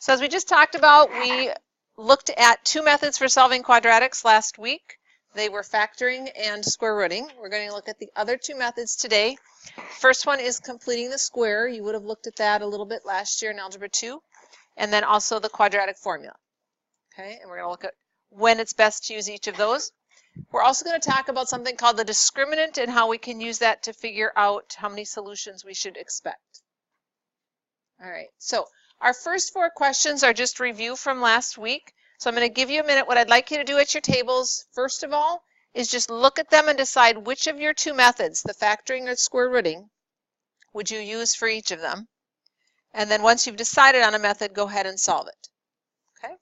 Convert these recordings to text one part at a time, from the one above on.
So as we just talked about, we looked at two methods for solving quadratics last week. They were factoring and square rooting. We're going to look at the other two methods today. First one is completing the square. You would have looked at that a little bit last year in Algebra 2. And then also the quadratic formula. Okay, and we're going to look at when it's best to use each of those. We're also going to talk about something called the discriminant and how we can use that to figure out how many solutions we should expect. All right, so our first four questions are just review from last week. So I'm going to give you a minute. What I'd like you to do at your tables, first of all, is just look at them and decide which of your two methods, the factoring or square rooting, would you use for each of them. And then once you've decided on a method, go ahead and solve it. Okay?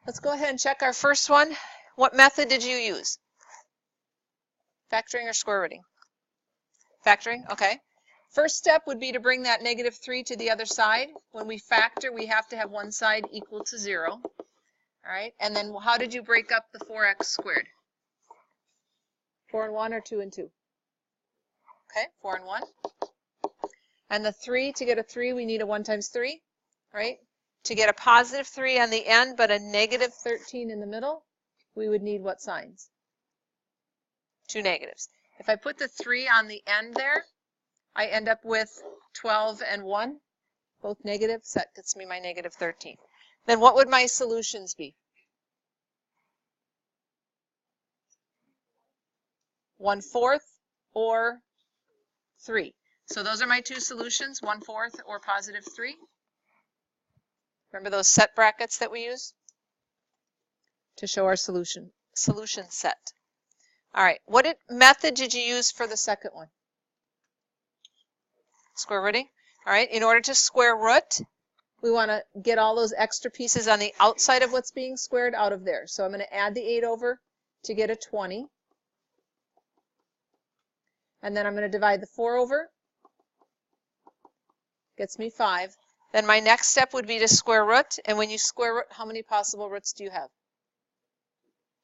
Let's go ahead and check our first one. What method did you use? Factoring or square rooting? Factoring, okay. First step would be to bring that -3 to the other side. When we factor, we have to have one side equal to 0. All right, and then how did you break up the 4x squared? 4 and 1 or 2 and 2? Okay, 4 and 1. And the 3, to get a 3, we need a 1 times 3, right? To get a positive 3 on the end, but a negative 13 in the middle, we would need what signs? 2 negatives. If I put the 3 on the end there, I end up with 12 and 1, both negatives. That gets me my negative 13. Then what would my solutions be? 1/4 or 3. So those are my two solutions, 1/4 or positive 3. Remember those set brackets that we use to show our solution set. All right, what method did you use for the second one? Square rooting. All right, in order to square root, we want to get all those extra pieces on the outside of what's being squared out of there. So I'm going to add the 8 over to get a 20. And then I'm going to divide the 4 over. Gets me 5. Then my next step would be to square root. And when you square root, how many possible roots do you have?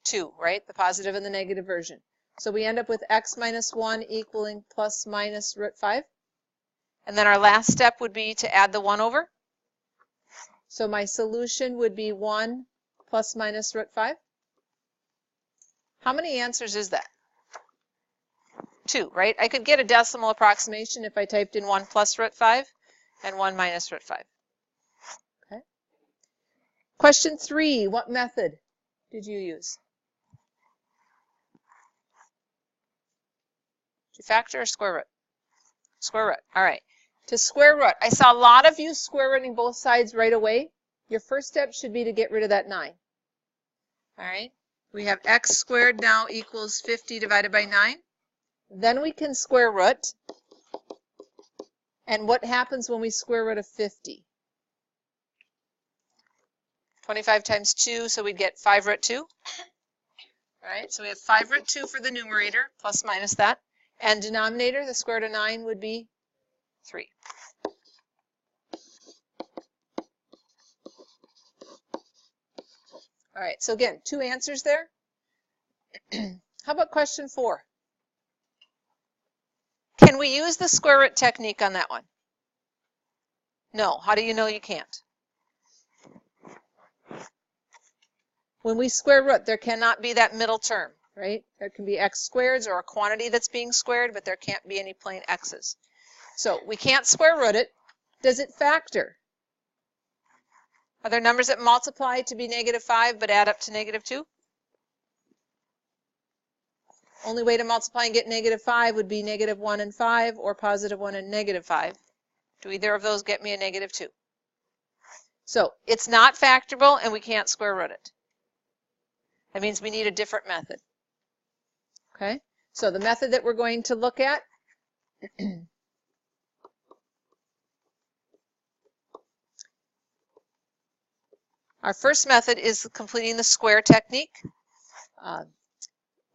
2, right? The positive and the negative version. So we end up with x minus 1 equaling plus minus root 5. And then our last step would be to add the 1 over. So my solution would be 1 plus minus root 5. How many answers is that? 2, right? I could get a decimal approximation if I typed in 1 plus root 5 and 1 minus root 5. Okay. Question 3, what method did you use? Did you factor or square root? Square root. All right. To square root, I saw a lot of you square rooting both sides right away. Your first step should be to get rid of that 9. All right. We have x squared now equals 50 divided by 9. Then we can square root. And what happens when we square root of 50? 25 times 2, so we'd get 5 root 2. All right, so we have 5 root 2 for the numerator, plus minus that. And denominator, the square root of 9 would be 3. All right, so again, 2 answers there. How about question 4? Can we use the square root technique on that one? No. How do you know you can't? When we square root, there cannot be that middle term, right? There can be x squareds or a quantity that's being squared, but there can't be any plain x's. So we can't square root it. Does it factor? Are there numbers that multiply to be -5 but add up to -2? Only way to multiply and get -5 would be -1 and 5 or +1 and -5. Do either of those get me a -2? So it's not factorable and we can't square root it. That means we need a different method. Okay, so the method that we're going to look at our first method is completing the square technique,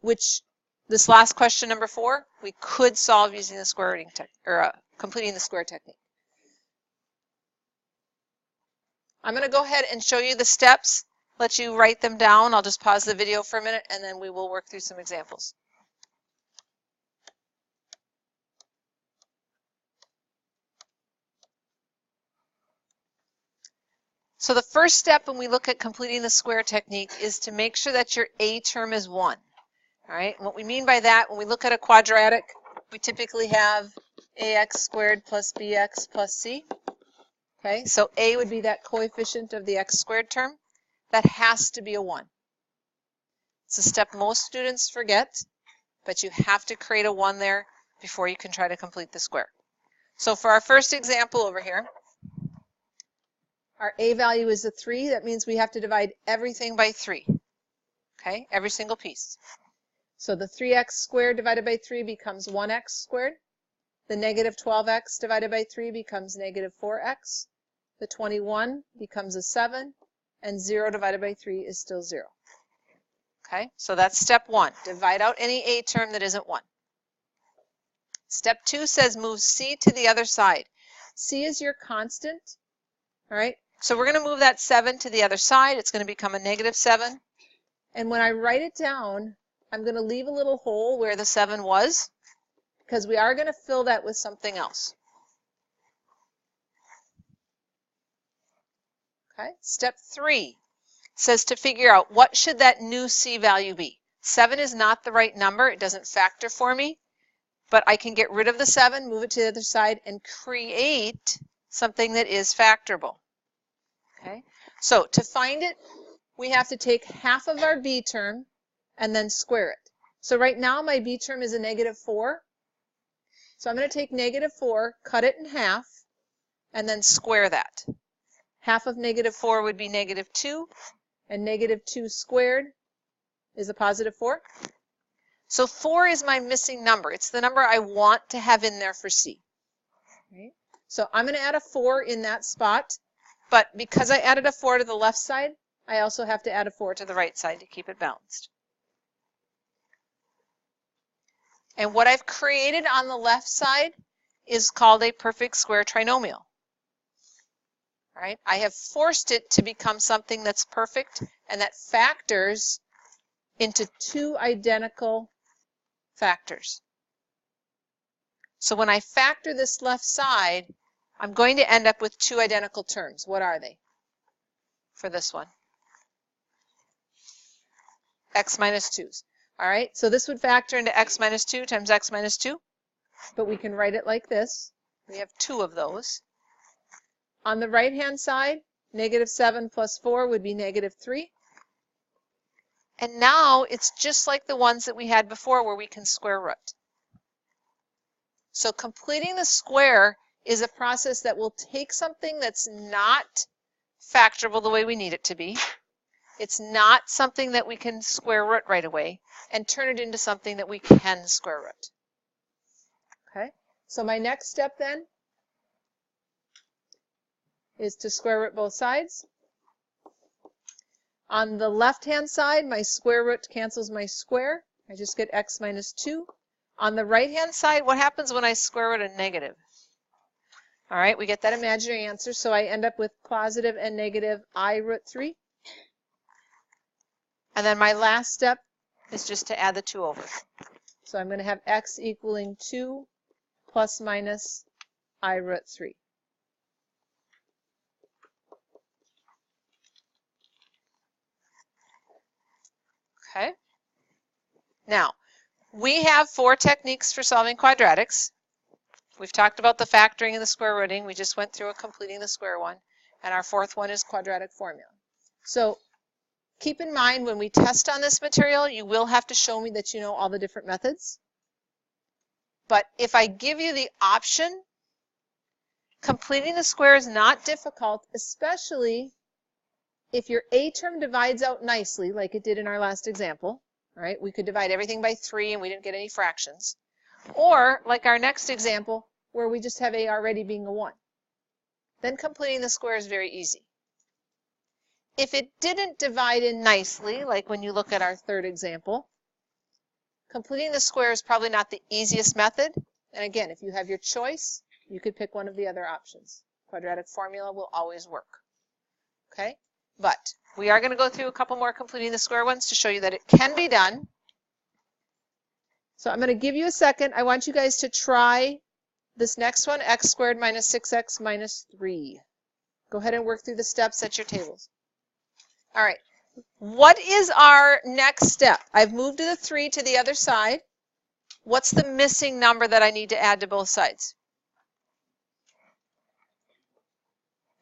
which this last question, number 4, we could solve using the square rooting completing the square technique. I'm going to go ahead and show you the steps, let you write them down. I'll just pause the video for a minute and then we will work through some examples. So the first step when we look at completing the square technique is to make sure that your A term is 1. All right, and what we mean by that, when we look at a quadratic, we typically have ax squared plus bx plus c. Okay, so a would be that coefficient of the x squared term. That has to be a 1. It's a step most students forget, but you have to create a 1 there before you can try to complete the square. So for our first example over here, our a value is a 3. That means we have to divide everything by 3. Okay, every single piece. So the 3x squared divided by 3 becomes 1x squared. The negative 12x divided by 3 becomes negative 4x. The 21 becomes a 7. And 0 divided by 3 is still 0. Okay, so that's step 1. Divide out any a term that isn't 1. Step 2 says move c to the other side. C is your constant. All right, so we're going to move that 7 to the other side. It's going to become a negative 7. And when I write it down, I'm going to leave a little hole where the 7 was, because we are going to fill that with something else. Okay. Step 3 says to figure out what should that new c value be. 7 is not the right number. It doesn't factor for me, but I can get rid of the 7, move it to the other side, and create something that is factorable. Okay. So to find it, we have to take half of our b term and then square it. So right now my b term is a negative 4. So I'm going to take negative 4, cut it in half, and then square that. Half of negative 4 would be negative 2, and negative 2 squared is a positive 4. So 4 is my missing number. It's the number I want to have in there for c. Right? So I'm going to add a 4 in that spot, but because I added a 4 to the left side, I also have to add a 4 to the right side to keep it balanced. And what I've created on the left side is called a perfect square trinomial. All right? I have forced it to become something that's perfect and that factors into 2 identical factors. So when I factor this left side, I'm going to end up with 2 identical terms. What are they for this one? X minus 2's. All right, so this would factor into x minus 2 times x minus 2, but we can write it like this. We have 2 of those. On the right-hand side, negative 7 plus 4 would be negative 3. And now it's just like the ones that we had before where we can square root. So completing the square is a process that will take something that's not factorable the way we need it to be. It's not something that we can square root right away, and turn it into something that we can square root. Okay, so my next step then is to square root both sides. On the left-hand side, my square root cancels my square. I just get x minus 2. On the right-hand side, what happens when I square root a negative? All right, we get that imaginary answer, so I end up with positive and negative I root 3. And then my last step is just to add the 2 over. So I'm going to have x equaling 2 plus minus I root 3. Okay. Now, we have 4 techniques for solving quadratics. We've talked about the factoring and the square rooting. We just went through a completing the square one. And our 4th one is quadratic formula. So keep in mind when we test on this material, you will have to show me that you know all the different methods. But if I give you the option, completing the square is not difficult, especially if your a term divides out nicely, like it did in our last example. Right? We could divide everything by 3 and we didn't get any fractions. Or, like our next example, where we just have a already being a 1. Then completing the square is very easy. If it didn't divide in nicely, like when you look at our 3rd example, completing the square is probably not the easiest method. And again, if you have your choice, you could pick one of the other options. Quadratic formula will always work. Okay? But we are going to go through a couple more completing the square ones to show you that it can be done. So I'm going to give you a second. I want you guys to try this next one, x squared minus 6x minus 3. Go ahead and work through the steps at your tables. All right. What is our next step? I've moved the 3 to the other side. What's the missing number that I need to add to both sides?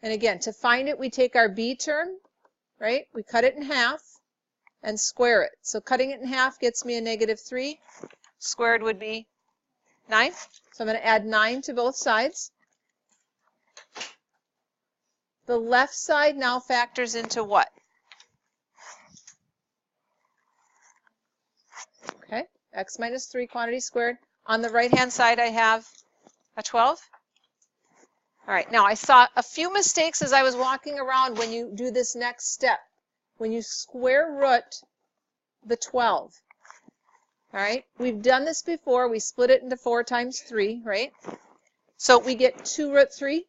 And again, to find it, we take our b term, right? We cut it in half and square it. So cutting it in half gets me a -3. Squared would be 9. So I'm going to add 9 to both sides. The left side now factors into what? Okay, x minus 3 quantity squared. On the right-hand side, I have a 12. All right, now I saw a few mistakes as I was walking around when you do this next step. When you square root the 12. All right, we've done this before. We split it into 4 times 3, right? So we get 2 root 3.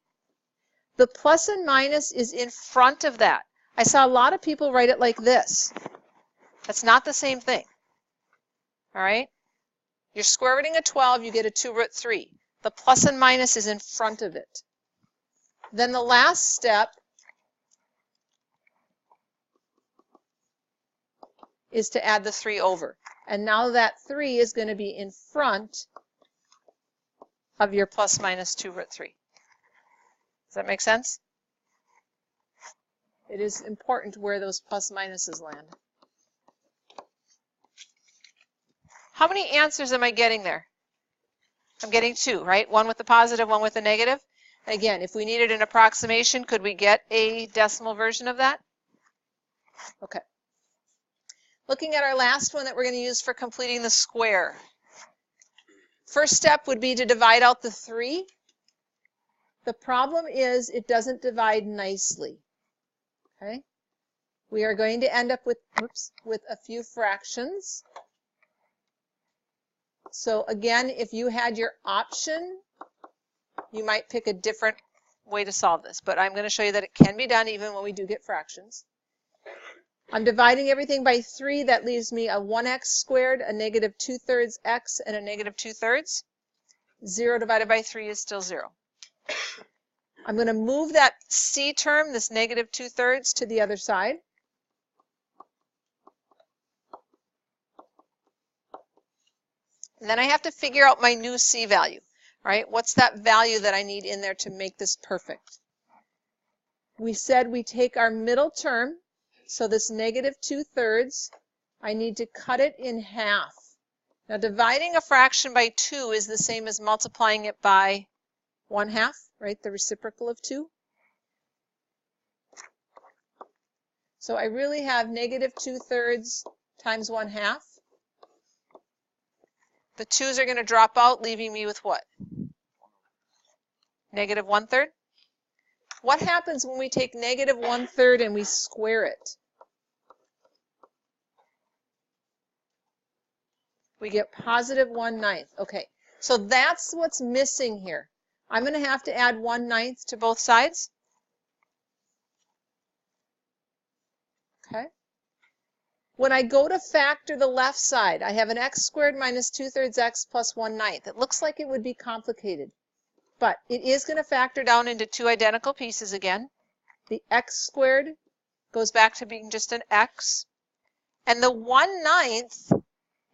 The plus and minus is in front of that. I saw a lot of people write it like this. That's not the same thing. All right? You're square rooting a 12, you get a 2 root 3. The plus and minus is in front of it. Then the last step is to add the 3 over. And now that 3 is going to be in front of your plus minus 2 root 3. Does that make sense? It is important where those plus minuses land. How many answers am I getting there? I'm getting 2, right? One with the positive, one with the negative. Again, if we needed an approximation, could we get a decimal version of that? Okay. Looking at our last one that we're going to use for completing the square. First step would be to divide out the 3. The problem is it doesn't divide nicely. Okay? We are going to end up with, with a few fractions. So again, if you had your option, you might pick a different way to solve this. But I'm going to show you that it can be done even when we do get fractions. I'm dividing everything by 3. That leaves me a 1x squared, a -2/3 x, and a -2/3. 0 divided by 3 is still 0. I'm going to move that c term, this -2/3, to the other side. And then I have to figure out my new c value, right? What's that value that I need in there to make this perfect? We said we take our middle term, so this -2/3, I need to cut it in half. Now dividing a fraction by 2 is the same as multiplying it by 1/2, right? The reciprocal of 2. So I really have -2/3 times 1/2. The 2's are going to drop out, leaving me with what? -1/3. What happens when we take -1/3 and we square it? We get +1/9. Okay, so that's what's missing here. I'm going to have to add 1/9 to both sides. Okay. When I go to factor the left side, I have an x squared minus 2/3 x plus 1/9. It looks like it would be complicated, but it is going to factor down into 2 identical pieces again. The x squared goes back to being just an x, and the 1/9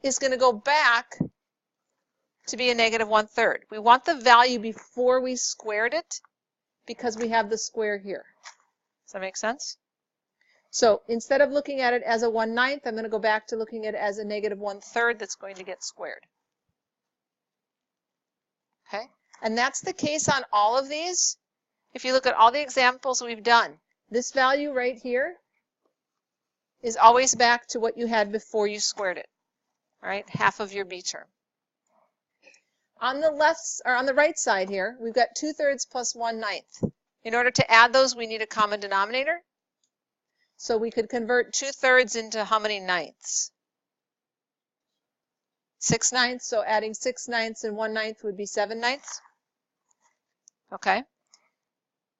is going to go back to be a -1/3. We want the value before we squared it because we have the square here. Does that make sense? So instead of looking at it as a 1/9, I'm going to go back to looking at it as a -1/3 that's going to get squared. Okay? And that's the case on all of these. If you look at all the examples we've done, this value right here is always back to what you had before you squared it. All right? Half of your b term. On the left, or on the right side here, we've got 2/3 plus 1/9. In order to add those, we need a common denominator. So we could convert 2/3 into how many ninths? 6/9. So adding 6/9 and 1/9 would be 7/9. Okay.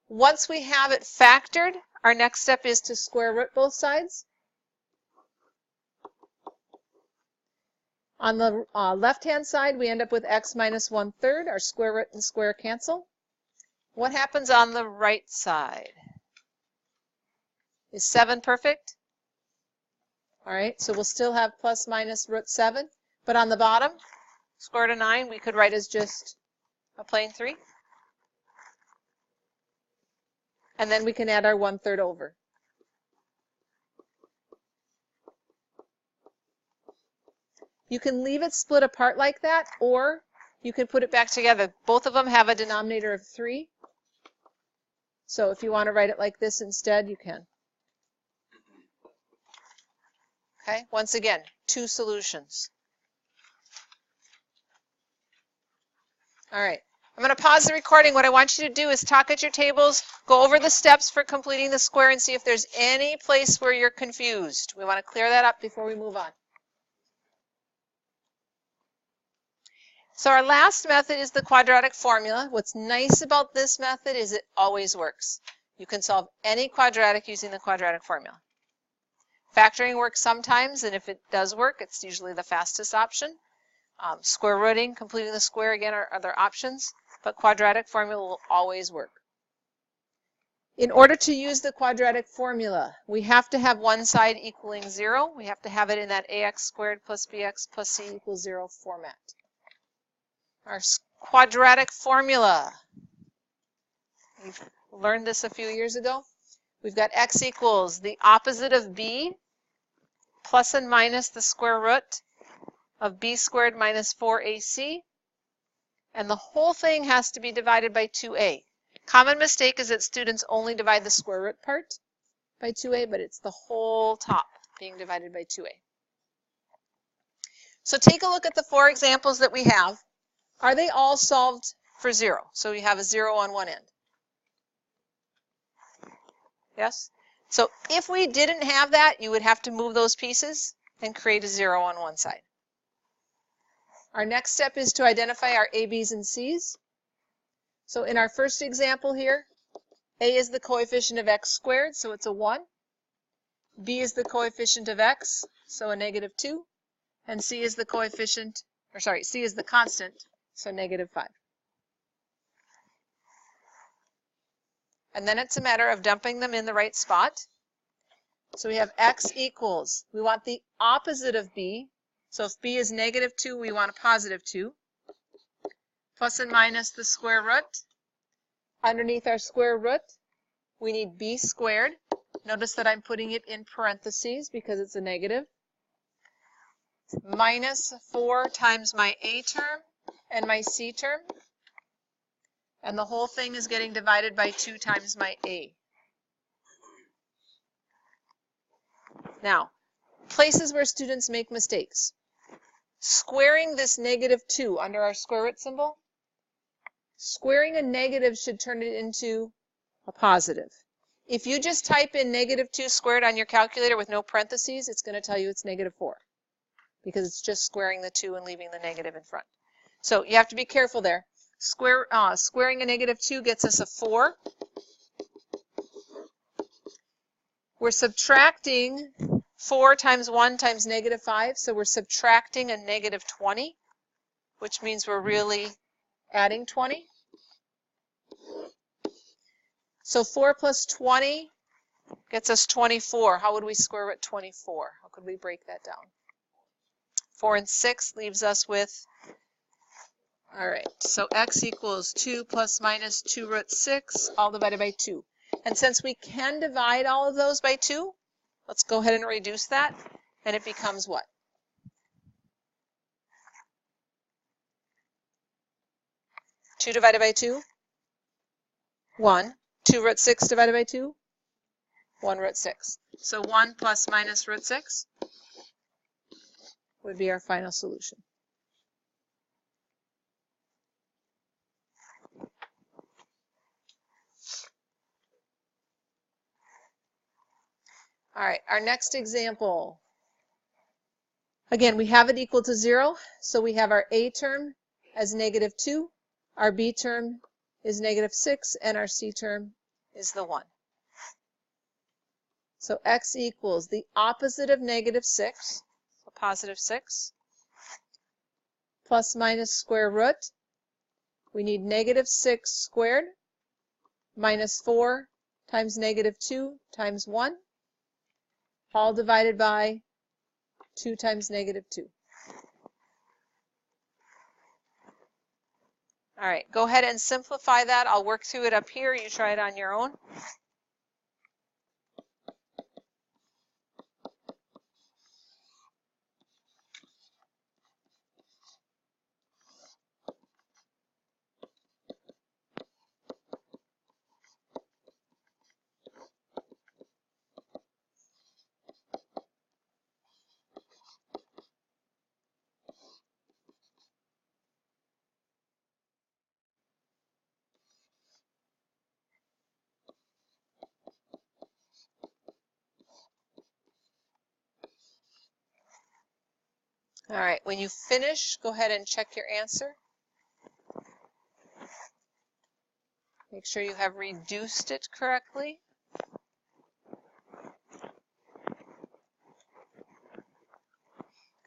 Once we have it factored, our next step is to square root both sides. On the left-hand side, we end up with x minus 1/3. Our square root and square cancel. What happens on the right side? Is 7 perfect? All right, so we'll still have plus minus root 7, but on the bottom, square root of 9, we could write as just a plain 3. And then we can add our 1/3 over. You can leave it split apart like that, or you can put it back together. Both of them have a denominator of 3. So if you want to write it like this instead, you can. Okay, once again, 2 solutions. All right, I'm going to pause the recording. What I want you to do is talk at your tables, go over the steps for completing the square, and see if there's any place where you're confused. We want to clear that up before we move on. So our last method is the quadratic formula. What's nice about this method is it always works. You can solve any quadratic using the quadratic formula. Factoring works sometimes, and if it does work, it's usually the fastest option. Square rooting, completing the square, again, are other options, but quadratic formula will always work. In order to use the quadratic formula, we have to have one side equaling 0. We have to have it in that ax squared plus bx plus c equals 0 format. Our quadratic formula. We've learned this a few years ago. We've got x equals the opposite of b plus and minus the square root of b squared minus 4ac. And the whole thing has to be divided by 2a. Common mistake is that students only divide the square root part by 2a, but it's the whole top being divided by 2a. So take a look at the 4 examples that we have. Are they all solved for 0? So we have a 0 on one end. Yes? So if we didn't have that, you would have to move those pieces and create a 0 on one side. Our next step is to identify our a, b's, and c's. So in our first example here, a is the coefficient of x squared, so it's a 1. B is the coefficient of x, so a -2. And c is the coefficient, or sorry, c is the constant, so -5. And then it's a matter of dumping them in the right spot. So we have x equals, we want the opposite of b. So if b is -2, we want a +2. Plus and minus the square root. Underneath our square root, we need b squared. Notice that I'm putting it in parentheses because it's a negative. Minus 4 times my a term and my c term. And the whole thing is getting divided by 2 times my a. Now, places where students make mistakes. Squaring this -2 under our square root symbol, squaring a negative should turn it into a positive. If you just type in -2 squared on your calculator with no parentheses, it's going to tell you it's -4 because it's just squaring the 2 and leaving the negative in front. So you have to be careful there. Squaring a -2 gets us a 4. We're subtracting 4 times 1 times -5, so we're subtracting a -20, which means we're really adding 20. So 4 plus 20 gets us 24. How would we square root 24? How could we break that down? 4 and 6 leaves us with, all right, so x equals 2 plus minus 2 root 6, all divided by 2. And since we can divide all of those by 2, let's go ahead and reduce that, and it becomes what? Two divided by 2? 1. 2 root 6 divided by 2? 1 root 6. So 1 plus minus root 6 would be our final solution. All right, our next example. Again, we have it equal to 0, so we have our a term as -2, our b term is -6, and our c term is the 1. So x equals the opposite of -6, so +6, plus minus square root. We need -6 squared minus 4 times -2 times 1. all divided by 2 times negative 2. All right, go ahead and simplify that. I'll work through it up here. You try it on your own. All right, when you finish, go ahead and check your answer. Make sure you have reduced it correctly.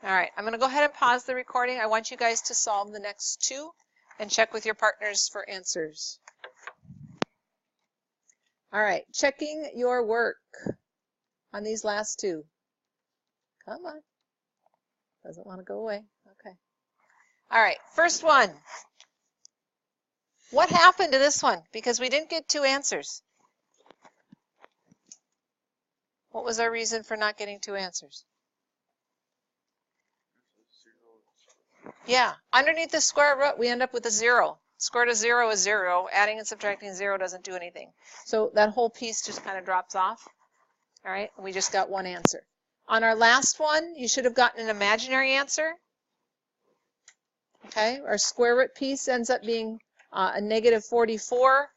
All right, I'm going to go ahead and pause the recording. I want you guys to solve the next 2 and check with your partners for answers. All right, checking your work on these last 2. Come on. Doesn't want to go away. Okay. All right, first one. What happened to this one? Because we didn't get 2 answers. What was our reason for not getting 2 answers? Yeah, underneath the square root, we end up with a 0. Square root of 0 is 0. Adding and subtracting 0 doesn't do anything. So that whole piece just kind of drops off. All right, we just got 1 answer. On our last one, you should have gotten an imaginary answer. Okay, our square root piece ends up being a negative 44.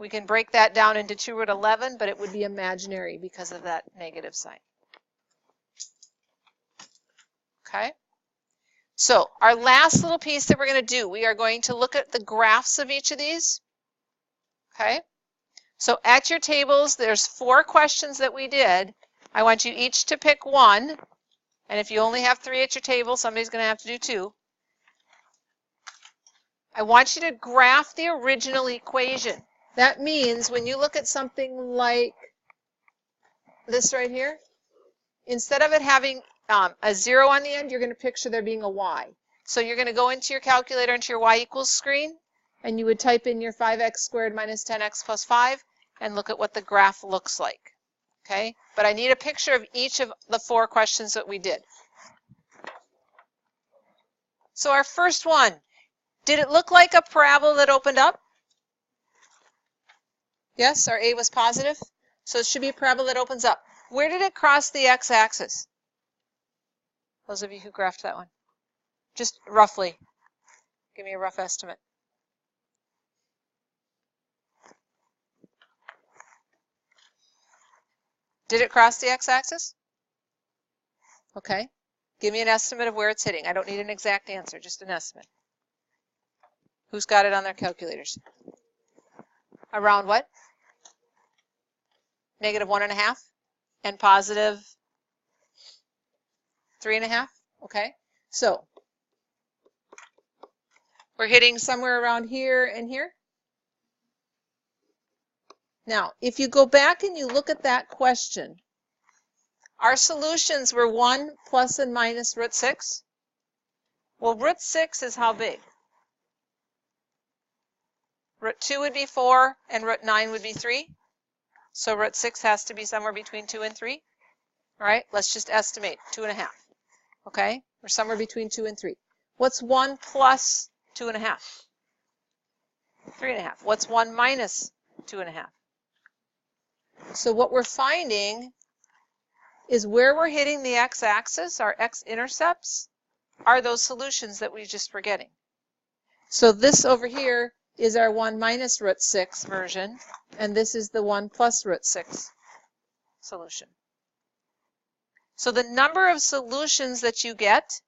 We can break that down into 2 root 11, but it would be imaginary because of that negative sign. Okay, so our last little piece that we're going to do, we are going to look at the graphs of each of these. Okay, so at your tables, there's 4 questions that we did. I want you each to pick 1, and if you only have 3 at your table, somebody's going to have to do 2. I want you to graph the original equation. That means when you look at something like this right here, instead of it having a 0 on the end, you're going to picture there being a y. So you're going to go into your calculator, into your y equals screen, and you would type in your 5x squared minus 10x plus 5 and look at what the graph looks like. Okay, but I need a picture of each of the 4 questions that we did. So our first one, did it look like a parabola that opened up? Yes, our A was positive. So it should be a parabola that opens up. Where did it cross the x-axis? Those of you who graphed that one. Just roughly. Give me a rough estimate. Did it cross the x-axis? Okay. Give me an estimate of where it's hitting. I don't need an exact answer, just an estimate. Who's got it on their calculators? Around what? Negative 1.5 and positive 3.5. Okay. So we're hitting somewhere around here and here. Now, if you go back and you look at that question, our solutions were 1 plus and minus root 6. Well, root 6 is how big? Root 2 would be 4 and root 9 would be 3. So root 6 has to be somewhere between 2 and 3. All right, let's just estimate 2.5. Okay, we're somewhere between 2 and 3. What's 1 plus 2.5? 3.5. What's 1 minus 2.5? So what we're finding is where we're hitting the x-axis, our x-intercepts, are those solutions that we just were getting. So this over here is our 1 minus root 6 version, and this is the 1 plus root 6 solution. So the number of solutions that you get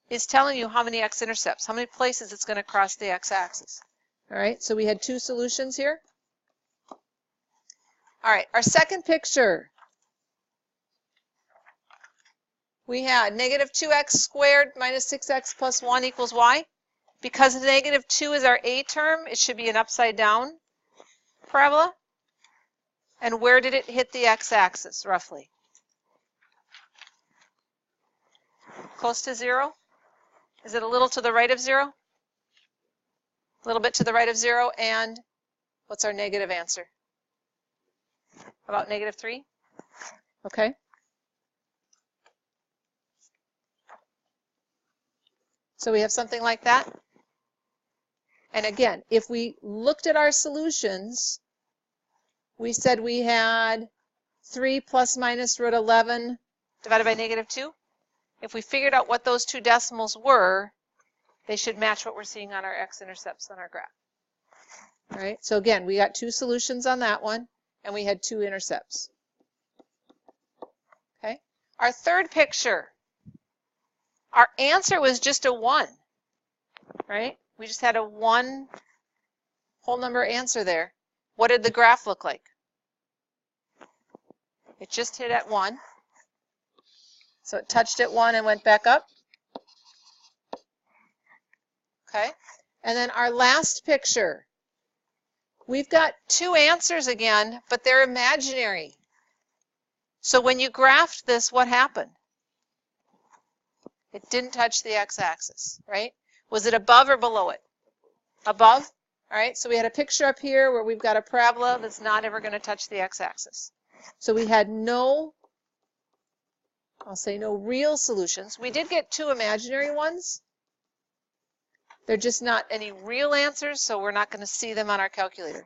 is telling you how many x-intercepts, how many places it's going to cross the x-axis. All right, so we had 2 solutions here. All right, our second picture. We had negative 2x squared minus 6x plus 1 equals y. Because negative 2 is our A term, it should be an upside down parabola. And where did it hit the x-axis, roughly? Close to 0? Is it a little to the right of 0? A little bit to the right of 0, and what's our negative answer? About -3? Okay. So we have something like that. And again, if we looked at our solutions, we said we had 3 plus minus root 11 divided by -2. If we figured out what those two decimals were, they should match what we're seeing on our x-intercepts on our graph. All right, so again, we got two solutions on that one, and we had two intercepts. Okay, our third picture, our answer was just a 1, right? We just had a 1 whole number answer there. What did the graph look like? It just hit at 1. So it touched at 1 and went back up. Okay, and then our last picture. We've got two answers again, but they're imaginary. So when you graphed this, what happened? It didn't touch the x-axis, right? Was it above or below it? Above. All right, so we had a picture up here where we've got a parabola that's not ever going to touch the x-axis. So we had no, I'll say no real solutions. We did get two imaginary ones. They're just not any real answers, so we're not going to see them on our calculator.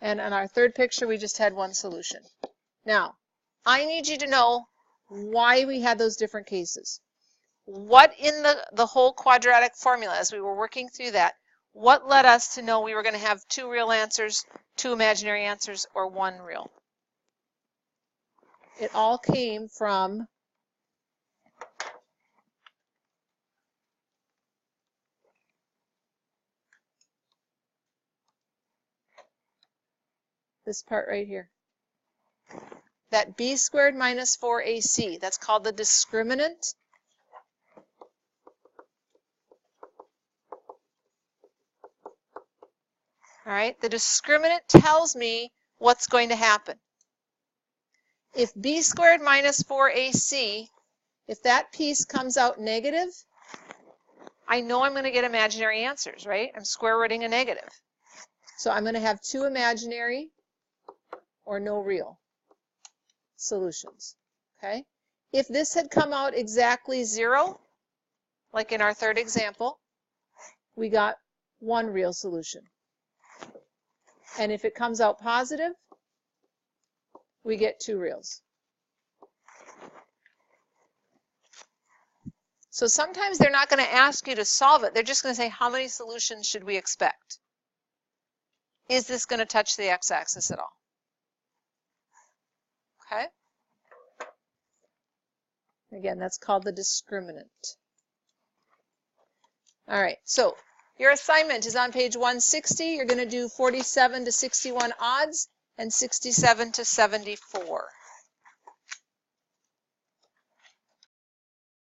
And on our third picture, we just had one solution. Now, I need you to know why we had those different cases. What in the whole quadratic formula, as we were working through that, what led us to know we were going to have two real answers, two imaginary answers, or one real? It all came from this part right here. That b squared minus 4ac, that's called the discriminant. All right, the discriminant tells me what's going to happen. If b squared minus 4ac, if that piece comes out negative, I know I'm going to get imaginary answers, right? I'm square rooting a negative. So I'm going to have two imaginary or no real solutions, okay? If this had come out exactly 0, like in our third example, we got one real solution. And if it comes out positive, we get two reals. So sometimes they're not going to ask you to solve it. They're just going to say, how many solutions should we expect? Is this going to touch the x-axis at all? Okay? Again, that's called the discriminant. All right, so your assignment is on page 160. You're going to do 47 to 61 odds and 67 to 74.